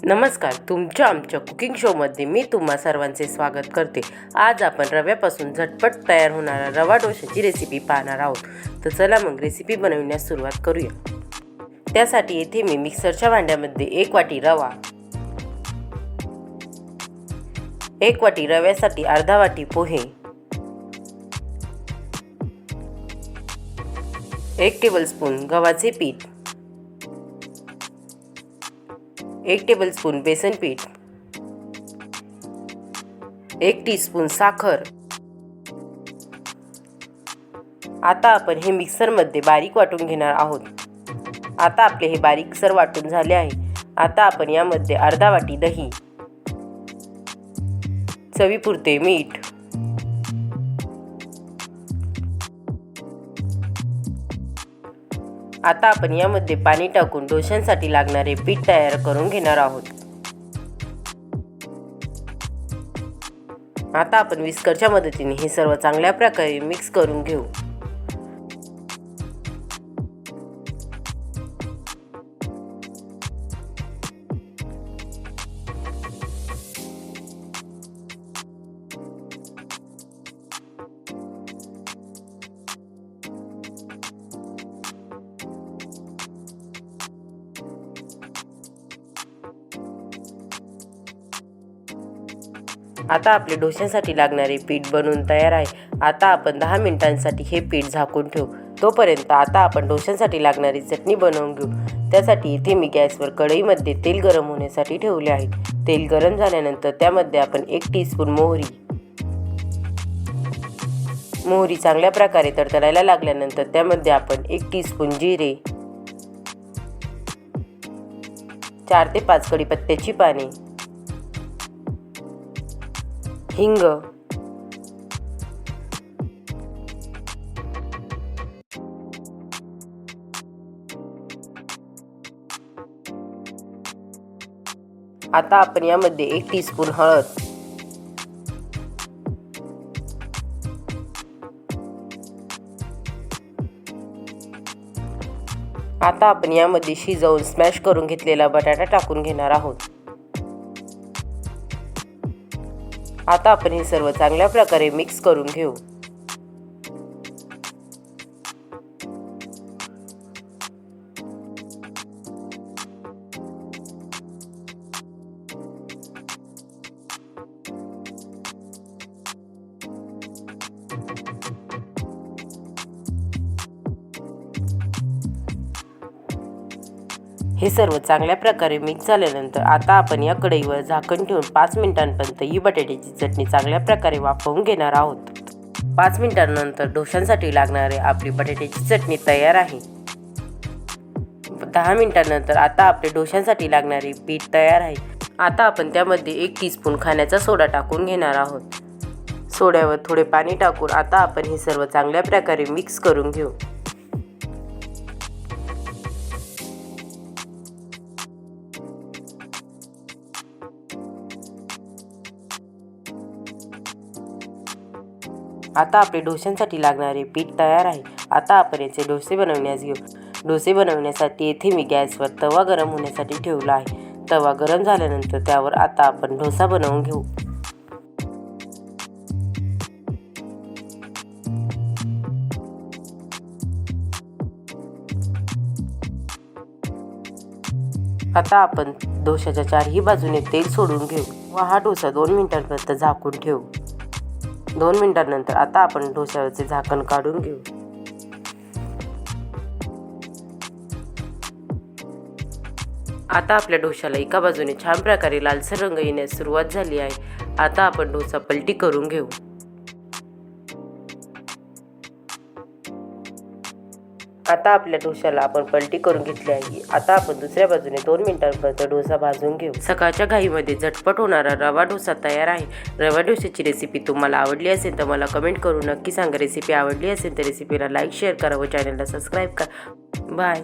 नमस्कार, तुमच्या आमच्या कुकिंग शोमध्ये मी तुम्हा सर्वांचे स्वागत करते। आज आपण रव्यापासून झटपट तयार होणारा रवा डोशाची रेसिपी पाहणार आहोत। तर चला मग रेसिपी बनवण्यास सुरुवात करूया। त्यासाठी येथे मी मिक्सरच्या भांड्यामध्ये 1 वाटी रवा, 1 वाटी रव्यासाठी अर्धा वाटी पोहे, 1 टेबलस्पून गव्हाचे पीठ, 1 टेबलस्पून बेसन पीठ, 1 टीस्पून साखर। आता आपण हे मिक्सरमध्ये बारीक वाटून घेणार आहोत। आता आपले हे बारीकसर वाटून झाले आहे। आता आपण यामध्ये अर्धा वाटी दही, चवीपुरते मीठ, आता आपण यामध्ये पाणी टाकून डोशांसाठी लागणारे पीठ तयार करून घेणार आहोत। आता आपण विस्करच्या मदतीने हे सर्व चांगल्या प्रकारे मिक्स करून घेऊ। आता आपले डोशांसाठी लागणारे पीठ बनवून तयार आहे। आता आपण 10 मिनिटांसाठी हे पीठ झाकून ठेवू। तोपर्यंत आता आपण डोशांसाठी लागणारी चटणी बनवून घेऊ। त्यासाठी इथे मी गॅसवर कढईमध्ये तेल गरम होण्यासाठी ठेवले आहे। तेल गरम झाल्यानंतर त्यामध्ये आपण 1 टीस्पून मोहरी चांगल्या प्रकारे तडतडायला लागल्यानंतर त्यामध्ये आपण 1 टीस्पून जिरे, 4 ते 5 कढीपत्त्याची पाने, हिंग, आता आपण यामध्ये 1 टीस्पून हळद, आता आपण यामध्ये शिजवून स्मॅश करून घेतलेला बटाटा टाकून घेणार आहोत। आता आपण हे सर्व चांगल्या प्रकारे मिक्स करून घेऊ। हे सर्व चांगल्या प्रकारे मिक्स झाल्यानंतर आता आपण या कढईवर झाकण ठेवून 5 मिनिटांपर्यंत ही बटाट्याची चटणी चांगल्या प्रकारे वाफवून घेणार आहोत। 5 मिनिटांनंतर डोशांसाठी लागणारे आपली बटाट्याची चटणी तयार आहे। 10 मिनिटांनंतर आता आपले डोशांसाठी लागणारे पीठ तयार आहे। आता आपण त्यामध्ये 1 टीस्पून खाण्याचा सोडा टाकून घेणार आहोत। सोड्यावर थोडे पाणी टाकून आता आपण हे सर्व चांगल्या प्रकारे मिक्स करून घेऊ। आता आपले डोशांसाठी लागणारे पीठ तयार आहे। आता आपण याचे डोसे बनवण्यास घेऊ। डोसे बनवण्यासाठी येथे मी गॅसवर तवा गरम होण्यासाठी ठेवला आहे। तवा गरम झाल्यानंतर त्यावर आता आपण डोसा बनवून घेऊ। आता आपण डोशाच्या चारही बाजूने तेल सोडून घेऊ व हा डोसा 2 मिनिटांपर्यंत झाकून ठेवू। 2 मिनिटांनंतर आता आपण डोशावरचे झाकण काढून घेऊ। आता आपल्या डोशाला एका बाजूने छान प्रकारे लालसर रंग येण्यास सुरुवात झाली आहे। आता आपण डोसा पलटी करून घेऊ। आता आपल्या डोशाला आपण पलटी करून घेतली आहे। आता आपण दुसऱ्या बाजूने 2 मिनिटांपर्यंत डोसा भाजून घेऊ। सकाळच्या घाईमध्ये झटपट होणारा रवा डोसा तयार आहे। रवा डोशाची रेसिपी तुम्हाला आवडली असेल तर मला कमेंट करून नक्की सांगा। रेसिपी आवडली असेल तर रेसिपीला लाईक शेअर करा व चॅनलला सबस्क्राईब करा। बाय।